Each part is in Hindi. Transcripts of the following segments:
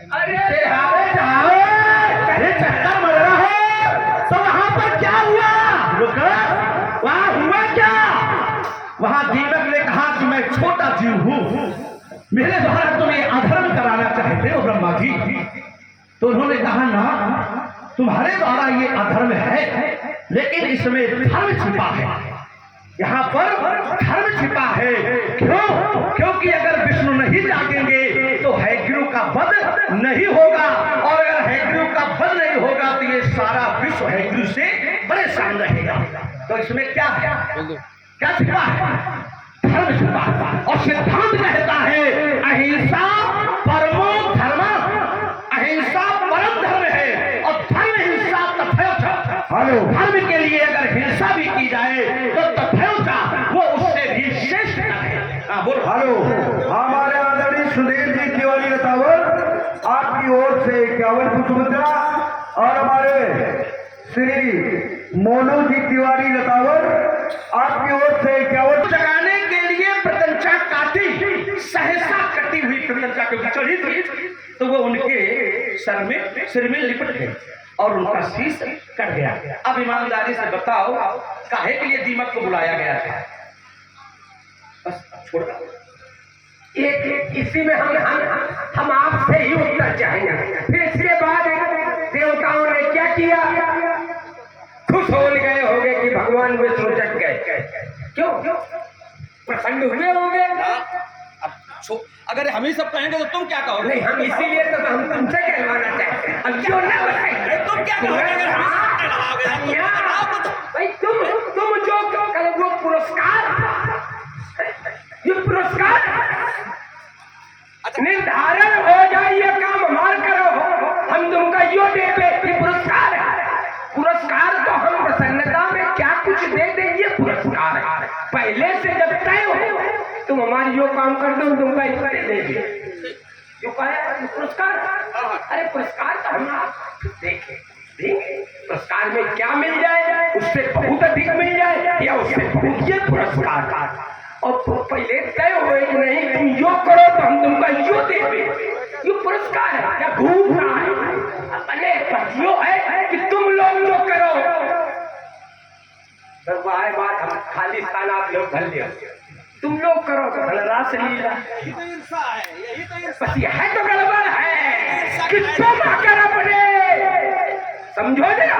अरे कहीं चक्कर मर रहा है तो वहां पर क्या हुआ? रुक, वहां हुआ क्या? वहां दीपक ने कहा कि मैं छोटा जीव हूं, मेरे द्वारा तुम ये अधर्म कराना चाहते हो ब्रह्मा जी। तो उन्होंने कहा ना, तुम्हारे द्वारा ये अधर्म है, लेकिन इसमें धर्म छिपा है। यहाँ पर धर्म छिपा है। क्यों? क्योंकि अगर विष्णु नहीं जागेंगे तो हैग्रीव का वध नहीं होगा, और अगर हैग्रीव का वध नहीं होगा तो ये सारा विश्व हैग्रीव से परेशान रहेगा। तो इसमें क्या है? क्या छिपा है? धर्म छिपा है। और सिद्धांत कहता है अहिंसा परमो धर्म, अहिंसा परम धर्म है, और धर्म हिंसा तथैव च। धर्म के लिए अगर हिंसा भी की जाए तो तथैव च, वो उससे भी श्रेष्ठ है। हेलो, हमारे आदरणीय सुधीर जी तिवारी रतावर आपकी ओर से 51 पुष्प मुद्रा, और हमारे श्री मोनू जी तिवारी रतावर आपकी ओर से 51 जगाने के लिए प्रत्यंचा काटी, सहसा कटी हुई प्रत्यंचा क्योंकि चढ़ी थी, तो वो उनके सिर में लिपट गई और उनका शीश कट गया। अब ईमानदारी से बताओ, काहे के लिए दीमक को बुलाया गया था? बस छोड़ दो। एक इसी में हम आपसे ही उत्तर चाहेंगे। फिर इसके बाद देवताओं ने क्या किया? खुश हो गए होंगे कि भगवान विष्णु जग गए। क्यों? प्रसन्न हुए होंगे। अगर हम ही सब कहेंगे तो तुम क्या कहोगे? नहीं, हम इसीलिए तो हम तुमसे कहवाना चाहते हैं। अब क्यों ना बताएंगे? तुम क्या कहोगे अगर हम ही सब कहवाओगे? भाई तुम जो कल वो पुरस्कार, ये पुरस्कार निर्धारण हो जाए, ये काम हमार करो, हम तुमका यो देते, ये पुरस्कार है। पुरस्कार तो हम प्रसन्नता में क्या कुछ दे देंगे, ये पुरस्कार है। पहले से जब तय हो तुम हमारी यो काम कर दो, तुमका इसका दे देंगे। जो कहा पुरस्कार, अरे पुरस्कार तो हम आप देखें, पुरस्कार में क्या मिल जाए, उससे बहुत अधिक मिल जाए या उससे बहुत, ये पुरस्कार। और तो पहले तय हुए कि नहीं तुम यो करो तो हम तुमका यो देंगे, ये पुरस्कार है। क्या घूम रहा है अपने पतियों है कि तुम लोग जो करो, तो वह बात हम खाली स्थान आप लोग भर लिया, तुम लोग करो तो रास लीला। पति है तो गड़बड़ है कि तुम अगर अपने समझो ना,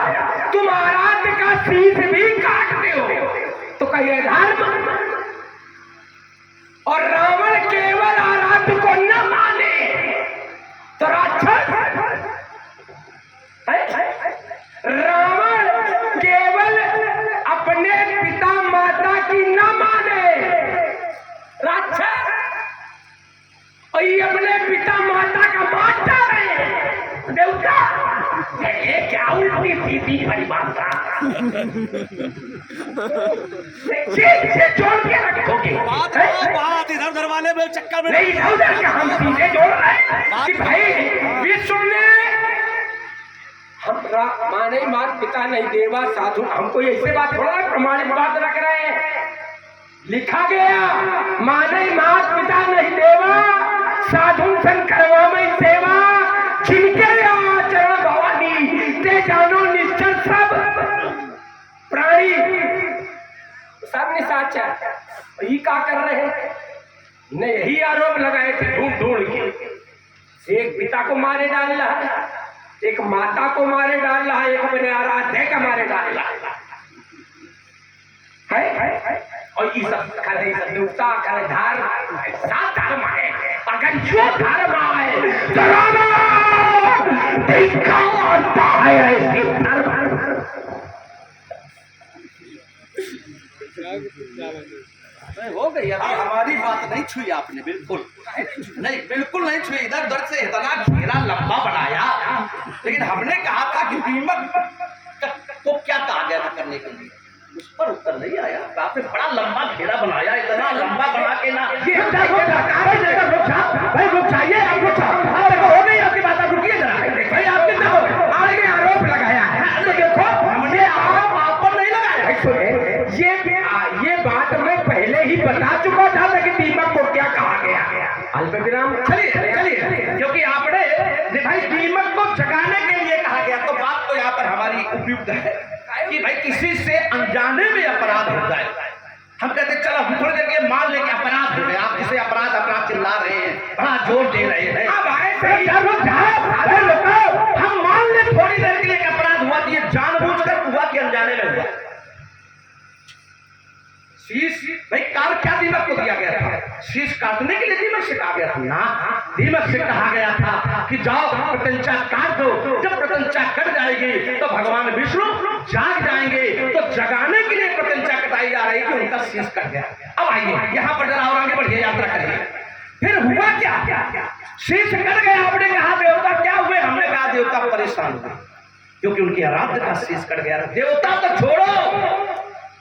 तुम आराध्य का शीश भी काटते हो तो कहिए धर्म, और रावण केवल आराध्य को न माने तो राक्षस। रावण केवल अपने पिता माता की न माने राक्षस, और ये अपने पिता माता का मानता है देवता। ये क्या उल्टी सीधी परिभाषा, से जोड़ के रखोगे बात इधर उधर वाले में चक्कर में नहीं, इधर का हम सीधे जोड़ रहे हैं कि भाई विष्णु ने हम माने मात पिता नहीं देवा साधु, हमको ऐसे बात थोड़ा प्रमाणित बात रख रहे हैं। लिखा गया माने मात पिता नहीं देवा साधु संकरवा में सेवा, जिनके आचरण भवानी ते जानो निश्चल सब प्राणी सब निशाचर। ये क्या कर रहे हैं? इन्हें यही आरोप लगाए थे ढूंढ ढूंढ के, एक पिता को मारे डाल रहा, एक माता को मारे डाल रहा, एक अपने आराध्य का मारे डाल रहा है। और ये सब करे देवता करे धर्म, ऐसा धर्म है। अगर जो धर्म आए तो ऐसी धर्म हो गई। अभी हमारी बात नहीं छुई आपने, बिल्कुल नहीं, बिल्कुल नहीं छुई। इधर उधर से इतना घेरा लंबा बनाया, लेकिन हमने कहा था कि दीमक को क्या कहा गया था करने के लिए, उस पर उत्तर नहीं आया। आपने बड़ा लंबा घेरा बनाया, इतना लंबा बना के ना हो गई आपकी बात। आप रुकिए जरा भाई, आपके आगे आरोप लगाया है, देखो हमने आप पर नहीं लगाया। ये बात मैं पहले ही बता चुका था कि दीपक को क्या कहा गया। अल्प विराम, चलिए क्योंकि आपने जगाने के लिए कहा गया। तो बात तो यहाँ पर हमारी उपयुक्त है कि भाई किसी से अनजाने में अपराध हो जाए, हम कहते चलो हम थोड़ी देर के मान लेके अपराध हो गए, आप किसे अपराध अपराध चिल्ला रहे हैं, बड़ा जोर दे रहे हैं, हम मान ले थोड़ी देर के लिए अपराध हुआ, ये जानबूझकर हुआ कि अनजाने में हुआ। शीश भाई कार क्या दीमक को दिया गया था? शीश काटने के लिए दीमक से कहा गया था ना, दीमक से कहा गया था कि जाओ प्रत्यंचा काट दो। जब प्रत्यंचा कट जाएगी तो भगवान विष्णु जाग जाएंगे। तो जगाने के लिए प्रत्यंचा कटाई जा रही थी, उनका शीश कट गया। अब आइए यहाँ पर जरा और आगे बढ़िए, यात्रा करिए। फिर हुआ क्या? शीश कट गया, आपने कहा देवता क्या हुए? हमने कहा देवता परेशान हुए क्योंकि उनकी आराध्य का शीश कट गया। देवता तो छोड़ो,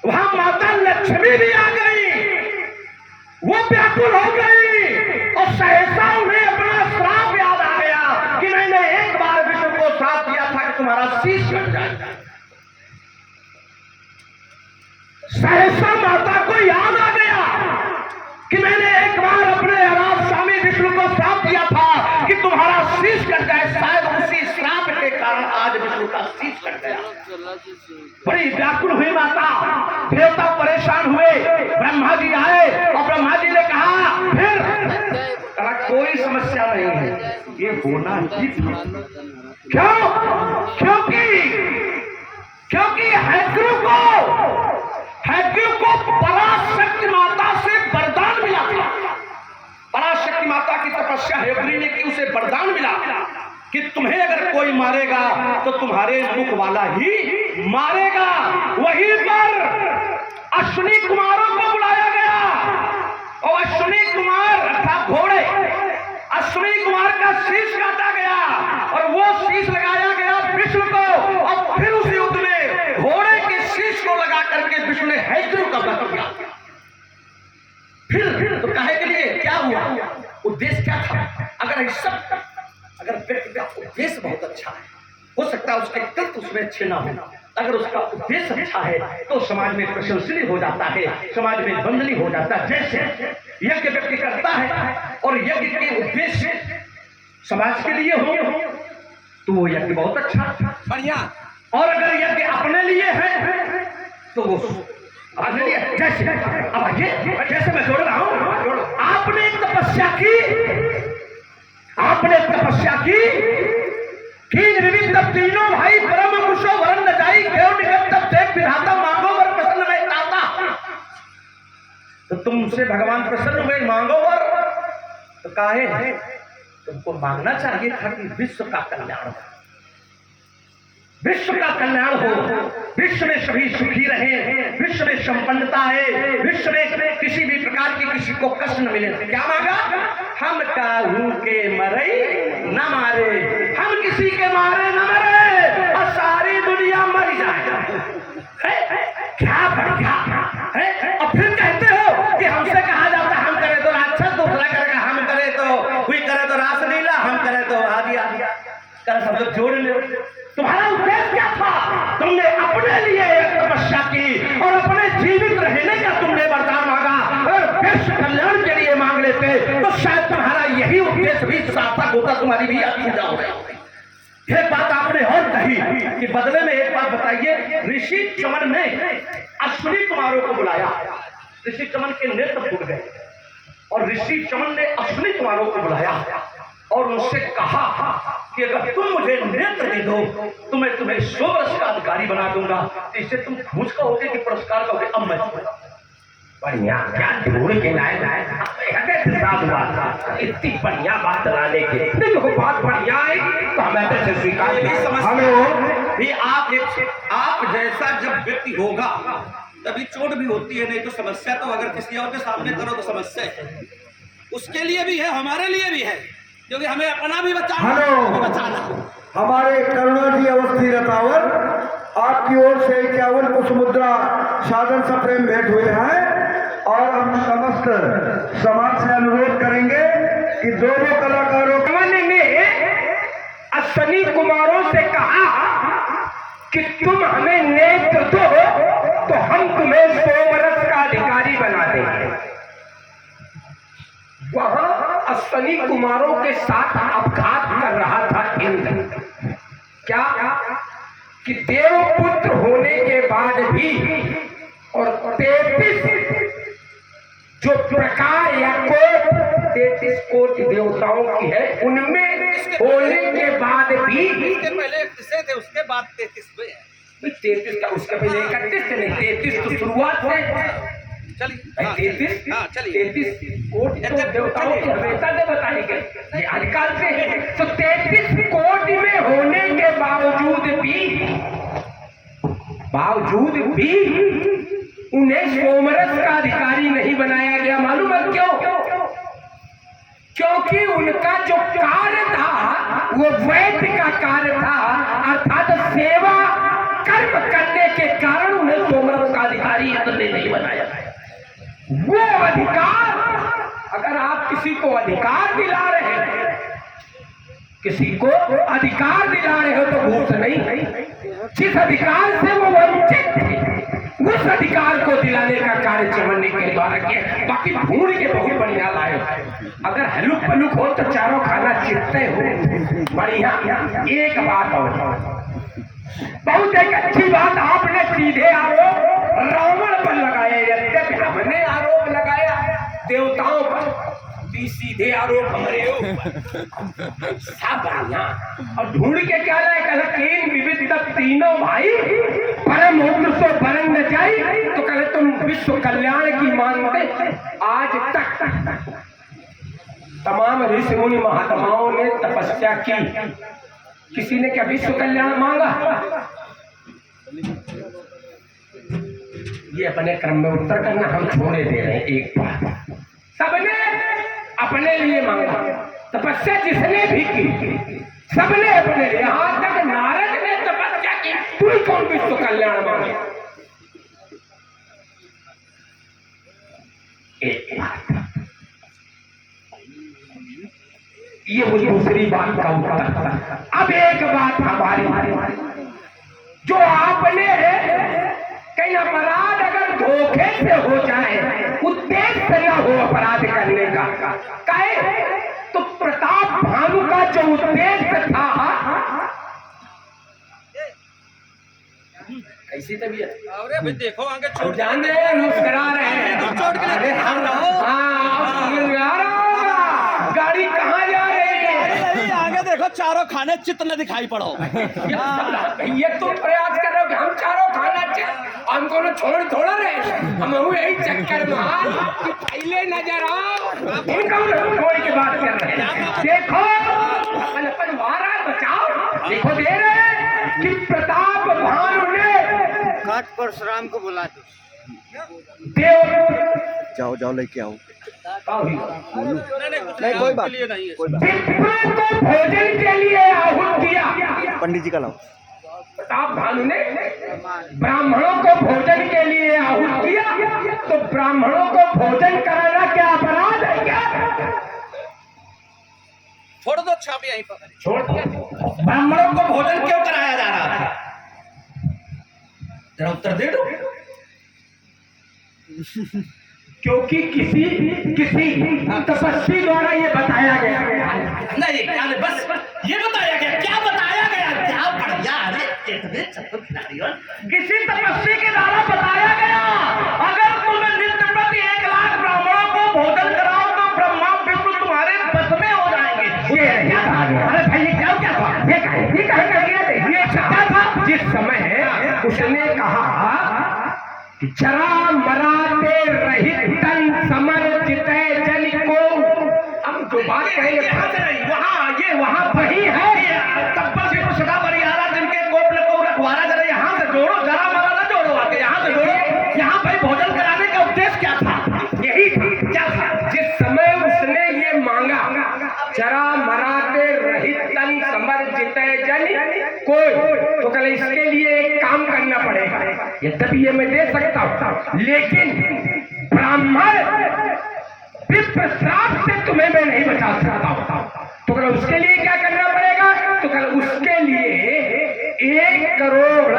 वहां माता लक्ष्मी भी आ गई, वो व्याकुल हो गई और सहसा उन्हें अपना श्राप याद आ गया कि मैंने एक बार विष्णु को श्राप दिया था कि तुम्हारा शीश कट जाएगा। सहसा माता को याद आ गया कि मैंने एक बार अपने आराध्य स्वामी विष्णु को श्राप दिया था कि तुम्हारा शीश कट जाए। शायद उसी श्राप के कारण आज विष्णु का शीश कट गया। बड़ी व्याकुल हुई माता, देवता परेशान हुए, ब्रह्मा जी आए और ब्रह्मा जी ने कहा फिर कहा कोई समस्या नहीं है, ये होना ही था। क्यों? क्योंकि हैग्रीव को पराशक्ति माता से वरदान मिला था। पराशक्ति माता की तपस्या हैग्रीव ने की, उसे वरदान मिला कि तुम्हें अगर कोई मारेगा तो तुम्हारे मुख वाला ही मारेगा। वहीं पर अश्विनी कुमारों को बुलाया गया और अश्विनी कुमार अर्थात घोड़े, अश्विनी कुमार का शीश काटा गया और वो शीश लगाया गया विष्णु को। और फिर उस युद्ध में घोड़े के शीश को लगा करके विष्णु ने हैग्रीव का वध किया। फिर तो कहे के लिए क्या हुआ? उद्देश्य क्या था? अगर व्यक्ति का उद्देश्य बहुत अच्छा है, हो सकता है उसके कृत्य उसमें अच्छे ना हो। अगर उसका उद्देश्य अच्छा है तो समाज में प्रशंसनीय हो जाता है, समाज में वंदनीय हो जाता है। जैसे यज्ञ व्यक्ति करता है और यज्ञ के उद्देश्य समाज के लिए हो तो वो यज्ञ बहुत अच्छा बढ़िया। और अगर यज्ञ अपने लिए है तो वो अपने लिए, जैसे अब आइए, जैसे मैं जोड़ रहा हूं, आपने तपस्या की तब तीनों भाई परम पुरुषो वरण न जाई, केव निकट तब देख विधाता मांगो वर प्रसन्न में दाता। तो तुमसे भगवान प्रसन्न हुए, मांगो वर। तो काहे है? तुमको मांगना चाहिए था कि विश्व का कल्याण हो, विश्व का कल्याण हो, विश्व में सभी सुखी रहे, विश्व में संपन्नता है, विश्व में किसी भी प्रकार की किसी को कष्ट न मिले। क्या मांगा? हम काहू के मरे न मारे, हम किसी के मारे न मरे और सारी दुनिया मर जाए। क्या बढ़िया है? और फिर कहते हो कि हमसे कहा जाता है हम करे तो राक्षस, दूसरा करेगा हम करे तो कोई करे तो रासलीला, हम करे तो आदि आदि कर, सब लोग जोड़ ले। तुम्हारा उद्देश्य क्या था? तुमने अपने लिए एक तपस्या की और अपने जीवित रहने का तुमने वरदान मांगा और विश्व कल्याण के लिए मांग लेते तो शायद तुम्हारा यही उद्देश्य भी सार्थक होता, तुम्हारी भी पूजा हो गई। एक बात आपने और कही कि बदले में एक बात बताइए, ऋषि चमन ने अश्विनी कुमारों को बुलाया, ऋषि चमन के नेत्र फूट गए और ऋषि चमन ने अश्विनी कुमारों को बुलाया और उनसे कहा कि अगर तुम मुझे नेत्र दे दो तो मैं तुम्हें 100 वर्ष का अधिकारी बना दूंगा। तो इससे तुम खुश कहोगे कि पुरस्कार कहोगे? अब मैं बढ़िया क्या ढूंढ के लाए इतनी बढ़िया बात लाने के देखो, बात बढ़िया है तो हमें से स्वीकार। भी आप जैसा जब व्यक्ति होगा तभी चोट भी होती है, नहीं तो समस्या तो अगर किसी और के सामने करो तो समस्या है, उसके लिए भी है, हमारे लिए भी है, क्योंकि हमें अपना भी बचाना। हमारे करुणा जी अवस्थी रतावर आपकी ओर से 51 पुष्प मुद्रा साधन सप्रेम भेंट हुए हैं और हम समस्त समाज से अनुरोध करेंगे कि दोनों कलाकारों ने अश्विनी कुमारों से कहा कि तुम हमें नेत्र दो तो हम तुम्हें 100 वर्ष का अधिकारी बना देंगे। वह अश्विनी कुमारों के साथ अपघात कर रहा था इंद्र। कि देवपुत्र होने के बाद भी और 33 जो प्रकार या कोट 33 कोट देवताओं की है, उनमें होने के बाद भी इसके पहले 31 थे, उसके बाद 33 हुए हैं। 33 का, उसके पहले 31 नहीं, 33 तो शुरुआत से। चलिए हाँ, 33 हाँ चलिए 33 कोट तो देवताओं की हमेशा से बताई गई, ये आदिकाल से है। तो 33 कोट में होने के बावजूद भी उन्हें सोमरस का अधिकारी नहीं बनाया गया। मालूम है क्यों? क्योंकि उनका जो कार्य था वो वैद्य का कार्य था, अर्थात सेवा कर्म करने के कारण उन्हें सोमरस का अधिकारी इसलिए नहीं बनाया गया। वो अधिकार, अगर आप किसी को अधिकार दिला रहे हैं, किसी को अधिकार दिला रहे हो तो घूस नहीं, जिस अधिकार से वो वंचित थे उस अधिकार को दिलाने का कार्य चमन्नी के द्वारा किया। बाकी ढूंढ के बहुत बढ़िया लाए, अगर हलुक पलुक हो तो चारों खाना चिपते हो बढ़िया। एक बात और, बहुत एक अच्छी बात आपने सीधे आरोप रावण पर लगाए, यद्यपि हमने आरोप लगाया देवताओं पर, भी सीधे आरोप हमारे सब बढ़िया। और ढूंढ के क्या लाए? कहा तीन विविध तीनों भाई परम उग्र सो बरन न जाई, तो कहे तुम विश्व कल्याण की मांगते। आज तक तमाम ऋषि मुनि महात्माओं ने तपस्या की, किसी ने क्या विश्व कल्याण मांगा? ये अपने क्रम में उत्तर करना हम छोड़े दे रहे हैं। एक बात सबने अपने लिए मांगा, तपस्या जिसने भी की सबने अपने लिए, यहां तक नारद ने तपस्या की, तू ही कौन विश्व कल्याण मांगे? एक बात, ये वो दूसरी बात का उत्तर था। अब एक बात हमारी, जो आपने कहीं अपराध अगर धोखे से हो जाए, उद्देश्य न हो अपराध करने का, कहे तो प्रताप भानु का जो उद्देश्य था, कैसी तबीयत? अरे भाई देखो आगे छोड़ जान रहे हैं, मुस्कुरा रहे हैं। छोड़ के अरे हम गाड़ी कहाँ जा रही है? आगे देखो चारों खाने चित्त न दिखाई पड़ो। ये तो प्रयास कर रहे हो कि हम चारों खाना चाहिए, हमको ना छोड़ थोड़ा रहे, हम यही चक्कर मार कि पहले नजर आओ, छोड़ के बात कर रहे हैं। देखो अपन वारा बचाओ, देखो दे रहे हैं कि प्रताप भानु ने काट परशुराम को बुला दो। देव जाओ लेके आओ। नहीं कोई बात नहीं, विप्रों को भोजन के लिए आहूत किया। पंडित जी का लाओ। प्रताप भानु ने ब्राह्मणों को भोजन के लिए आहूत किया, तो ब्राह्मणों को भोजन कराना क्या अपराध है क्या? छोड़ दो छाप यहीं पर। छोड़ दिया। ब्राह्मणों को भोजन क्यों कराया जा रहा था? जरा उत्तर दे दो। क्योंकि किसी तपस्वी द्वारा ये बताया गया। नहीं अरे बस ये बताया गया, क्या बताया गया? क्या बढ़िया, अरे इतने चतुर खिलाड़ी हो। किसी तपस्वी के द्वारा बताया गया, अगर तुम नित्य प्रति 1 लाख ब्राह्मणों को भोजन कराओ तो ब्रह्मा विष्णु तुम्हारे बस में हो जाएंगे। ये अरे भाई ये क्या था? ये क्या था? जिस समय उसने कहा कि जरा मराते रहित तन समर्जित जन को, हम जो बात कहेंगे वहां वही है। तब्बल से कुछ सदा बरियारा दिन के गोप को रखवारा, जरा यहाँ से जोड़ो, जरा मरा ना जोड़ो, आके यहाँ से जोड़ो। यहाँ भाई भोजन कराने का उद्देश्य क्या था? यही क्या था? जिस समय उसने ये मांगा, जरा मराते रहित तन समर्जित जन कोई, तो कल इसके लिए एक काम करना पड़ेगा। यद्यपि ये मैं दे सकता हूं, लेकिन ब्राह्मण विप्र श्राप से तुम्हें मैं नहीं बचा सकता। तो कल उसके लिए क्या करना पड़ेगा? तो कल उसके लिए 1 करोड़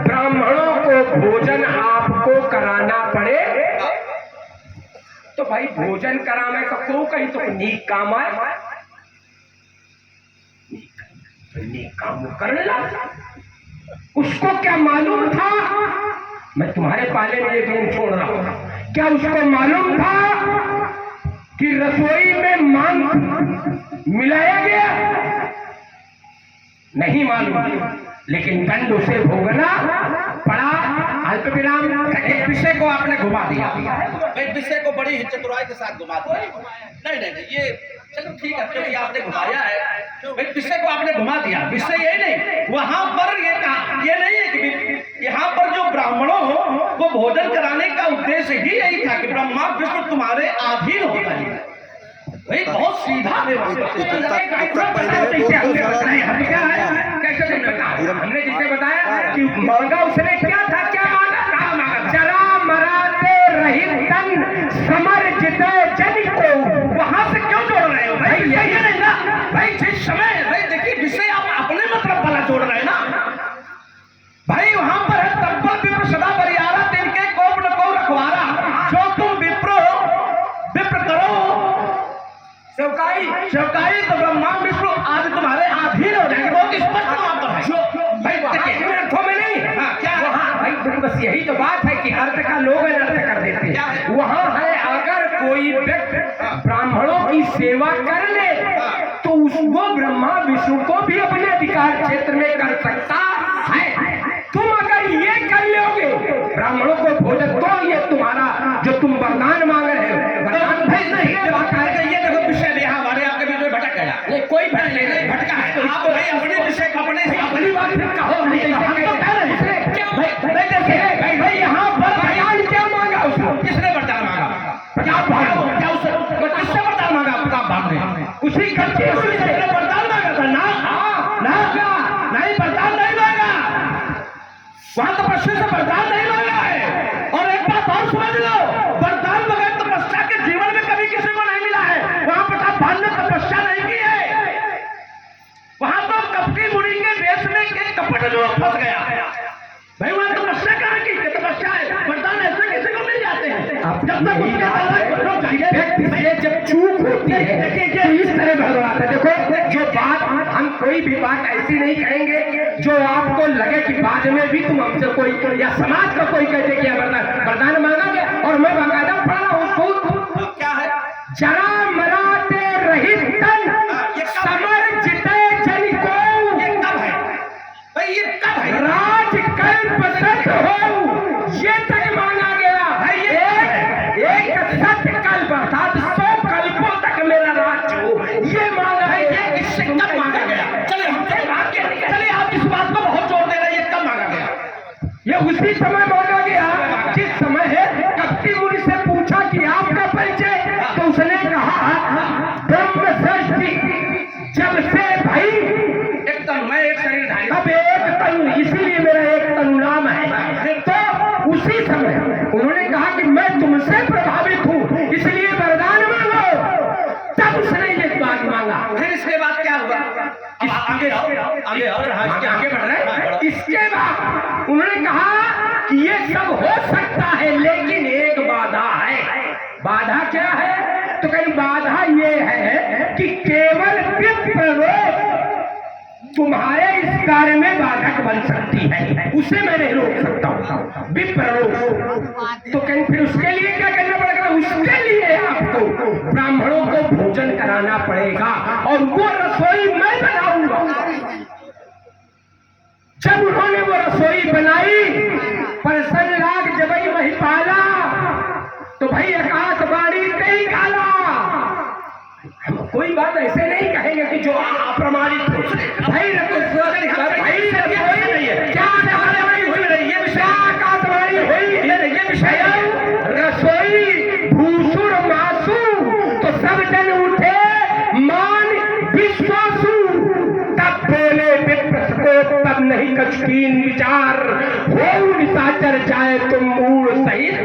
ब्राह्मणों को भोजन आपको कराना पड़ेगा। तो भाई भोजन कराने का को कहीं तो नीक काम आए, नीक काम कर ला। उसको क्या मालूम था? मैं तुम्हारे पाले में एक दिन छोड़ रहा हूं। क्या उसको मालूम था कि रसोई में मांस मिलाया गया? नहीं मालूम, लेकिन दंड उसे भोगना पड़ा। अल्प विराम। एक विषय को आपने घुमा दिया, एक विषय को बड़ी ही चतुराई के साथ घुमा दिया। नहीं नहीं नहीं, ये चलो ठीक है, क्योंकि आपने घुमाया है, एक विषय को आपने घुमा दिया। विषय ये नहीं, वहां पर ये नहीं है कि यहाँ पर जो ब्राह्मणों को भोजन कराने का उद्देश्य ही यही था कि ब्रह्मा विष्णु तुम्हारे अधीन होता है। भाई बहुत सीधा हमने जिसे बताया कि मांगा उसने क्या था, क्या मांगा? जरा मराते रहित तन समर जिते जन को। वहां से क्यों जोड़ रहे हो भाई? यही नहीं ना भाई, जिस समय भाई देखिए विषय आप अपने मतलब वाला जोड़ रहे हैं ना भाई। वहां पर है तब्बल विप्र सदा बरियारा, तिनके कोप न को रखवारा। जो तुम विप्र करो सेवकाई तो ब्रह्मा विष्णु आज तुम्हारे अधीन हो जाएंगे। बहुत स्पष्ट वहां पर है भाई, अर्थों में नहीं। हाँ, क्या है? वहाँ भाई बस यही तो बात है कि अर्थ का लोग अर्थ कर देते हैं। वहाँ है अगर कोई व्यक्ति ब्राह्मणों की सेवा कर ले तो उसको ब्रह्मा विष्णु को भी अपने अधिकार क्षेत्र में कर सकता है। तुम अगर ये कर लोगे ब्राह्मणों को भोजन, तो ये तुम्हारा जो तुम वरदान मांग रहे हो वरदान भाई नहीं। ये देखो विषय यहाँ हमारे आपके बीच में भटक गया। नहीं कोई भटक नहीं भटका है। आप भाई अपने विषय को अपने अपनी बात फिर कहो। भाई यहाँ पर बयान क्या मांगा उसको? किसने वरदान मांगा? प्रताप भाग क्या उससे किससे वरदान मांगा? प्रताप भाग ने उसी करके वरदान मांगा था ना? नहीं वरदान नहीं मांगा, वहां तपस्या से वरदान नहीं मांगा है। और एक बात और समझ लो, वरदान बगैर तपस्या के जीवन में कभी किसी को नहीं मिला है। वहां प्रताप भाग ने तपस्या नहीं की है, वहां तो कपटी मुनि के वेश में के कपट जो फंस गया भाई। वहां तपस्या कहाँ की? तपस्या है, वरदान ऐसे किसी को मिल जाते हैं जब तक उसके व्यक्ति जब चूक होती है तो इस तरह भगवान है। देखो जो बात हम कोई भी बात ऐसी नहीं कहेंगे जो आपको लगे कि बाद में भी तुम हमसे कोई या समाज का कोई कहते कि वरदान मांगा गया। और मैं बाकायदा पढ़ रहा हूँ क्या है? जरा मराते रहित तन समर जिते जन को। ये कब है भाई? ये कब है? राजकल्प सत्य हो ये तक मांगा गया है। एक सत्य कल्प अर्थात 100 कल्पों तक मेरा राज हो, ये मांगा है। ये किससे कब मांगा गया? चलिए आप इस बात को बहुत जोर दे रहे हैं। ये कब मांगा गया? ये उसी समय मांगा गया जिस समय है कपटी मुनि से पूछा कि आपका परिचय, तो उसने कहा ब्रह्म सृष्टि जब से भाई एक तन मैं एक शरीरधारी। अब एक तनु, इसीलिए मेरा एक तनु नाम है। तो उसी समय उन्होंने कहा कि मैं तुमसे प्रभावित हूँ इसलिए वरदान मांगो। तब उसने ये बात मांगा। फिर इसके बाद क्या हुआ? अब आगे आओ, आगे आओ, आगे बढ़ रहे हैं। इसके बाद उन्होंने कहा कि ये सब हो सकता है लेकिन एक बाधा है। बाधा क्या है? तो कहीं बाधा ये है कि केवल विप्ररोध तुम्हारे इस कार्य में बाधक बन सकती है, उसे मैं नहीं रोक सकता हूँ। विप्ररोध तो कहीं फिर उसके लिए क्या करना पड़ेगा? उसके लिए आपको ब्राह्मणों को भोजन कराना पड़ेगा और वो रसोई मैं बनाऊंगा। जब उन्होंने वो रसोई बनाई प्रसन्न लाग जबई वही पाला तो भाई आकाशवाणी कहीं गाला। हम कोई बात ऐसे नहीं कहेंगे कि जो अप्रमाणित हो। भाई क्या आकाशवाणी हुई? ये विषय आकाशवाणी हुई, ये विषय रसोई भूसुर मासु तो सब जन उठे मान विश्वासु। तब बोले विप्र तब नहीं कछुकीन विचार हो निशाचर जाए तुम मूल सहित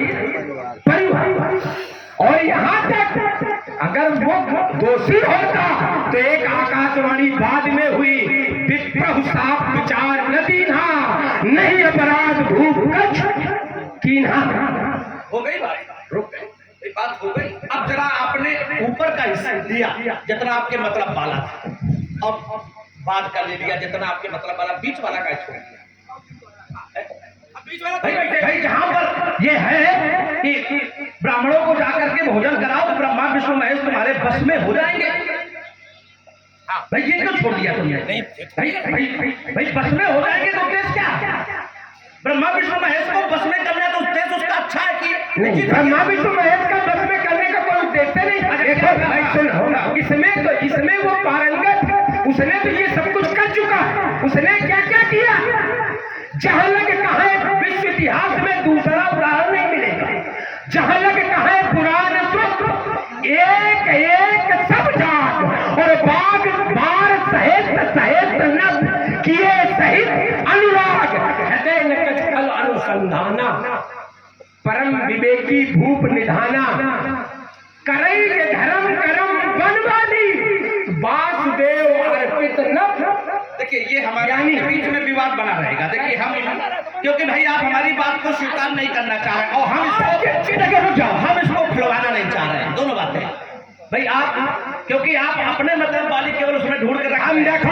परिवार। और यहाँ तक अगर वो दोषी होता तो एक आकाशवाणी बाद में हुई विप्रहु साप विचार न दीन्हा नहीं अपराध भूप कछ कीन्हा। हो गई बात, रुक गई बात, हो गई। अब जरा आपने ऊपर का हिस्सा दिया जितना आपके मतलब वाला था, अब बात कर ले लिया जितना आपके मतलब वाला, बीच वाला का छोड़ दिया। भाई जहाँ पर ये है कि ब्राह्मणों को जाकर के भोजन कराओ तो ब्रह्मा विष्णु महेश तुम्हारे बस में हो जाएंगे। भाई ये क्यों छोड़ दिया तुमने? भाई बस में हो जाएंगे तो उद्देश्य क्या? ब्रह्मा विष्णु महेश को बस में करना तो उद्देश्य उसका अच्छा है कि ब्रह्मा विष्णु महेश का बस में करने का कोई उद्देश्य नहीं। देखो भाई सुनो, इसमें वो पारंगत, उसने तो ये सब कुछ कर चुका। उसने क्या क्या किया, जहां लग कहा है विश्व इतिहास में दूसरा उदाहरण नहीं मिलेगा। जहां लग कहा है पुराण सुख एक एक सब जाग और बाग बार सहित नभ किए सहित अनुराग हृदय नकच कल अनुसंधाना परम विवेकी भूप निधाना करई धर्म करम बनवानी वासुदेव अर्पित नभ। देखिए ये हमारे के बीच में विवाद बना रहेगा। देखिए हम, क्योंकि भाई आप हमारी बात को स्वीकार नहीं करना चाह रहे और हम इसको खुलवाना नहीं चाह रहे हैं। दोनों बातें भाई आप, क्योंकि आप अपने मतलब वाली केवल उसमें ढूंढ कर रखा। अभी देखो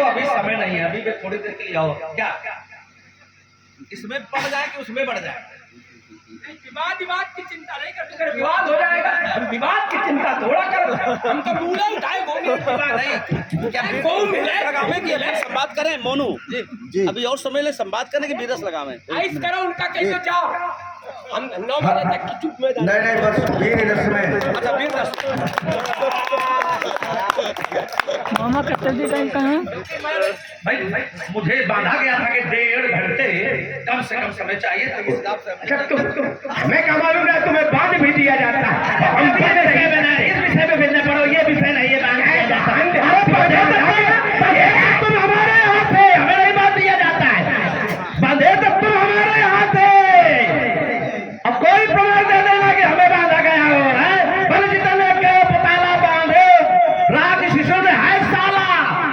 अभी समय नहीं है, अभी थोड़ी देर के लिए आओ। क्या इसमें बढ़ जाए कि उसमें बढ़ जाए? विवाद की चिंता नहीं कर, विवाद हो जाएगा। हम विवाद की चिंता थोड़ा कर, हम तो बूढ़ा उठाए नहीं क्या लगावे की संवाद करें मोनू जी, अभी और समय ले संवाद करने की बीरस लगावे ऐस करो उनका कहीं तो जाओ। हम 9 बजे तक की चुप में नहीं बस वीर रस में। अच्छा बीरस मामा का जल्दी टाइम कहाँ है? भाई मुझे बांधा गया था कि 1.5 घंटे कम से कम समय चाहिए। तो इस हिसाब से अच्छा तुम हमें क्या मालूम है, तुम्हें बांध भी दिया जाता है। हम इस विषय में मिलने पड़ो, ये विषय नहीं है। तुम हमारे यहाँ थे, हमें नहीं बांध दिया जाता है। बांधे तो तुम हमारे यहाँ थे। अब कोई प्रमाण दे देगा कि हमें बांधा गया हो है। बल जितने के पताला बांधे राग शिशु ने है साला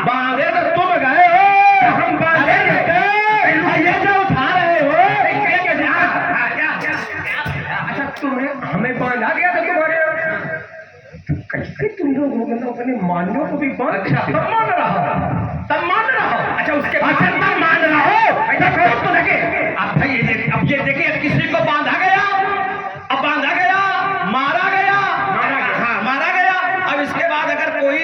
बांधे तो तुम गए हो, हम बांधे ये जो उठा रहे हो। अच्छा तुम्हें हमें बांधा गया था तुम्हारे। कैसे तुम लोग मतलब अपने मान्यों को भी बांध? अच्छा तब मान रहो। अच्छा उसके तब मान रहो। ऐसा करो तो देखे अब भाई अब ये देखिए किसी को बांधा गया, अब बांधा गया, मारा गया। हाँ मारा गया। अब इसके बाद अगर कोई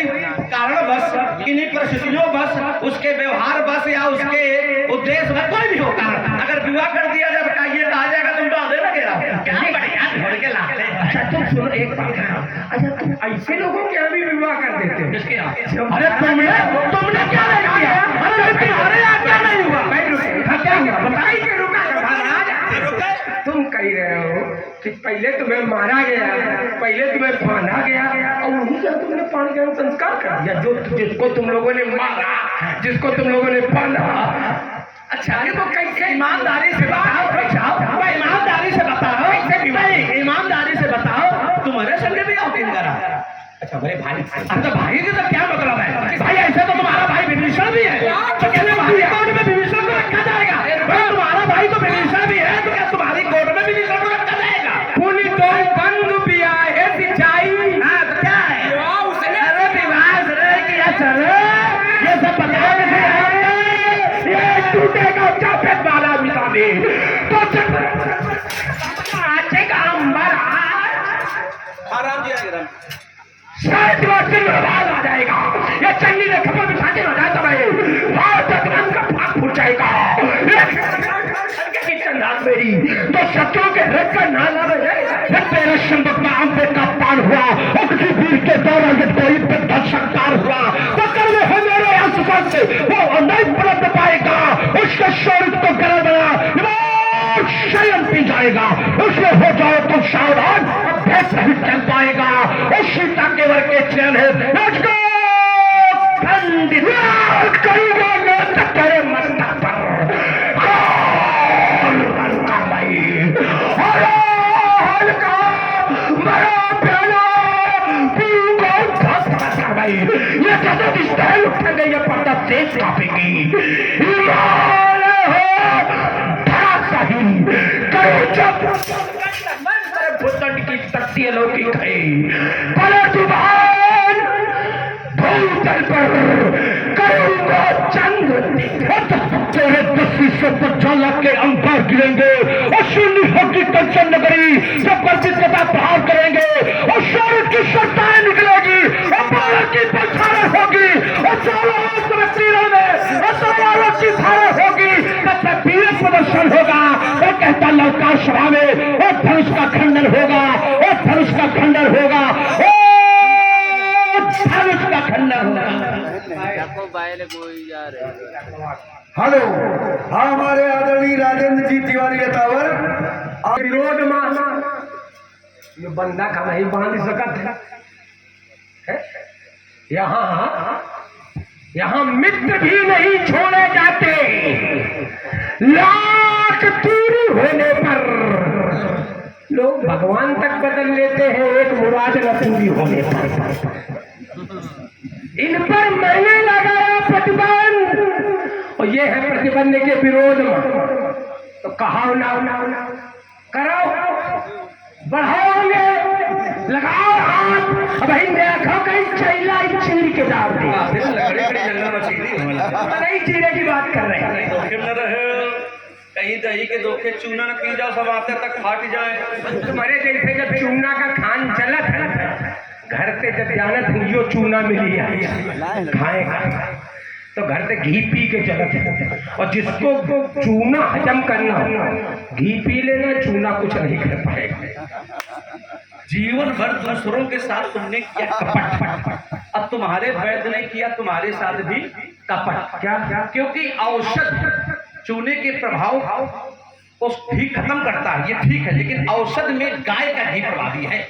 कारणवश किन्हीं परिस्थितियों बस उसके व्यवहार बस या उसके उद्देश्य बस कोई भी हो कारण अगर विवाह कर दिया जाए बेटा ये कहा जाएगा तुम बांधे ना गया क्या बढ़िया छोड़ के लाते। अच्छा तुम सुनो एक बात है। अच्छा तुम ऐसे लोगों के यहाँ भी विवाह कर देते हो? किसके यहाँ? अरे तुमने क्या नहीं किया? अरे तुम्हारे यहाँ क्या नहीं हुआ? क्या हुआ बताइए के रुका तुम कह रहे हो कि पहले तुम्हें मारा गया, पहले तुम्हें बांधा गया और वहीं से तुमने पानी का संस्कार कर दिया। जो जिसको तुम लोगों ने मारा, जिसको तुम लोगों ने बांधा। अच्छा ये तो कैसे? ईमानदारी से बताओ, ईमानदारी से बताओ, ईमानदारी से बताओ तुम्हारे संग भी यकीन करा। अच्छा मेरे भाई, अच्छा भाई की तो क्या मतलब है? भाई ऐसे तो तुम्हारा भाई विभीषण भी है तो कहते भाई कोर्ट में विभीषण को रखा जाएगा। भाई तुम्हारा भाई तो विभीषण भी है तो क्या तुम्हारी कोर्ट में विभीषण को रखा जाएगा? पुनि तो बंद भी आए सिंचाई। हाँ तो क्या है उसने? अरे विवाह रे किया चले ये सब बताओ कैसे ये टूटेगा चापे वाला मिला दे तो अच्छे का अंबर आराम जी शायद आवाज आ जाएगा। ये चंडी ने खबर बिछा के लगा था भाई और तकरार का भाग फूट जाएगा। मेरी तो शत्रुओं के हृदय का नाला बजाएगा। तेरा संबक में आंबे का पान हुआ और किसी वीर के दौरान जब कोई पे दर्शनकार हुआ तो कर वो हो मेरे आसपास से वो नहीं पलट पाएगा। उसके शरीर को गला बना शयन पी जाएगा। उसमें हो जाओ तो सावधान, अभ्यास नहीं चल पाएगा। उस सीता केवल के चैन है तेरे मस्ता पर ये कदम स्टाइल उठेंगे, ये पर्दा तेज कापेगी। भूतंड की शक्ति अलौकिक है। पलटुबान भूतल पर चंद्र तेरे 10 पर ज्वाला के अंगार गिरेंगे और शून्य होगी कंचन नगरी, जब गर्जित कथा प्रहार करेंगे और सूरज की सत्ताएं निकलेगी और बालक की बौछारें होगी और चारों ओर तीरों में और तलवारों की धारें होगी, तब तक वीर प्रदर्शन होगा। वो कहता लौका सभा में और धनुष का खंडन होगा और धनुष का खंडन होगा और धनुष का खंडन होगा। हेलो, हमारे आदरणीय राजेंद्र जी तिवारी रतावर विरोध माना ये बंदा का नहीं बांध सकता है। यहाँ मित्र भी नहीं छोड़े जाते, लाख दूरी होने पर लोग भगवान तक बदल लेते हैं एक मुराद न पूरी होने पर। इन पर मैंने लगाया प्रतिबंध और ये है प्रतिबंध के विरोध में। तो कहो ना करो, बढ़ाओगे, लगाओ हाथ। अब भाई देखो कहीं चैला चीर के डाल दे, नहीं चीरे की बात कर रहे हैं। कहीं दही के धोखे चूना न पी जाओ, सब आते तक फाट जाए। तुम्हारे जैसे जब चूना का खान चलत है, घर से जब जानत यो चूना मिली खाएगा तो घर से घी पी के चलत है। और जिसको चूना हजम करना घी पी लेना, चूना कुछ नहीं कर पाएगा। जीवन भर दूसरों के साथ तुमने किया कपट, अब तुम्हारे वैद्य ने किया तुम्हारे साथ भी कपट। क्या क्योंकि औषध चूने के प्रभाव को भी खत्म करता है, ये ठीक है, लेकिन औषध में गाय का घी प्रभावी है।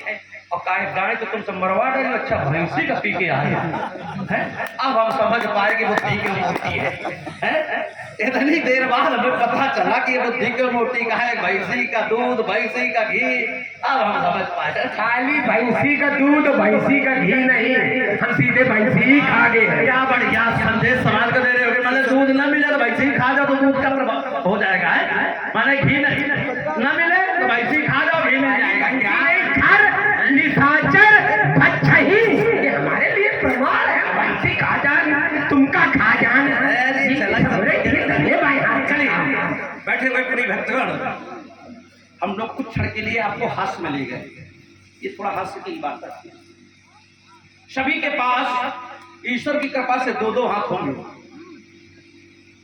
और गाय तो तुमसे मरवा डाली, अच्छा भैंसी का पी के आए हैं। अब हम समझ पाए कि बुद्धि क्यों मोटी है। इतनी देर बाद हमें पता चला कि ये बुद्धि क्यों मोटी का है, भैंसी का दूध, भैंसी का घी। अब हम समझ पाए खाली भैंसी का दूध, भैंसी का घी नहीं, हम सीधे भैंसी ही खा गए। क्या बढ़िया संदेश समाज को दे रहे हो। माने दूध न मिले तो भैंसी खा जाओ तो दूध का प्रभाव हो जाएगा। माने घी नहीं न मिले तो भैंसी खा जाओ, घी मिल जाएगा। निशाचर अच्छा ही ये हमारे लिए प्रमाण है। भैंसी खा जान, तुमका खा जान। बैठे हुए प्रिय भक्तगण, हम लोग कुछ क्षण के लिए आपको हास्य में ले गए। ये थोड़ा हास्य की बात है। सभी के पास ईश्वर की कृपा से 2-2 हाथ होंगे।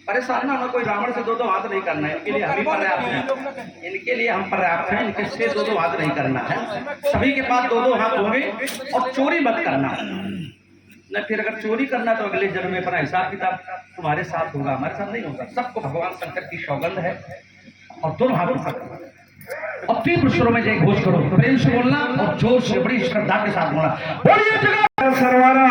परेशान ना होना, कोई रावण से 2-2 हाथ नहीं करना है। इनके लिए हम ही पर्याप्त हैं, इनके लिए हम पर्याप्त हैं। इनके से 2-2 हाथ नहीं करना है। सभी के पास 2-2 हाथ होंगे और चोरी मत करना न। फिर अगर चोरी करना तो अगले जन्म में अपना हिसाब किताब तुम्हारे साथ होगा, हमारे साथ नहीं होगा। सबको भगवान शंकर की सौगंध है। और दोनों हाथों का और तीव्र स्वरों में जय घोष करो, प्रेम से बोलना और जोर से बड़ी श्रद्धा के साथ बोलना। बोलिए जगह सरवाना।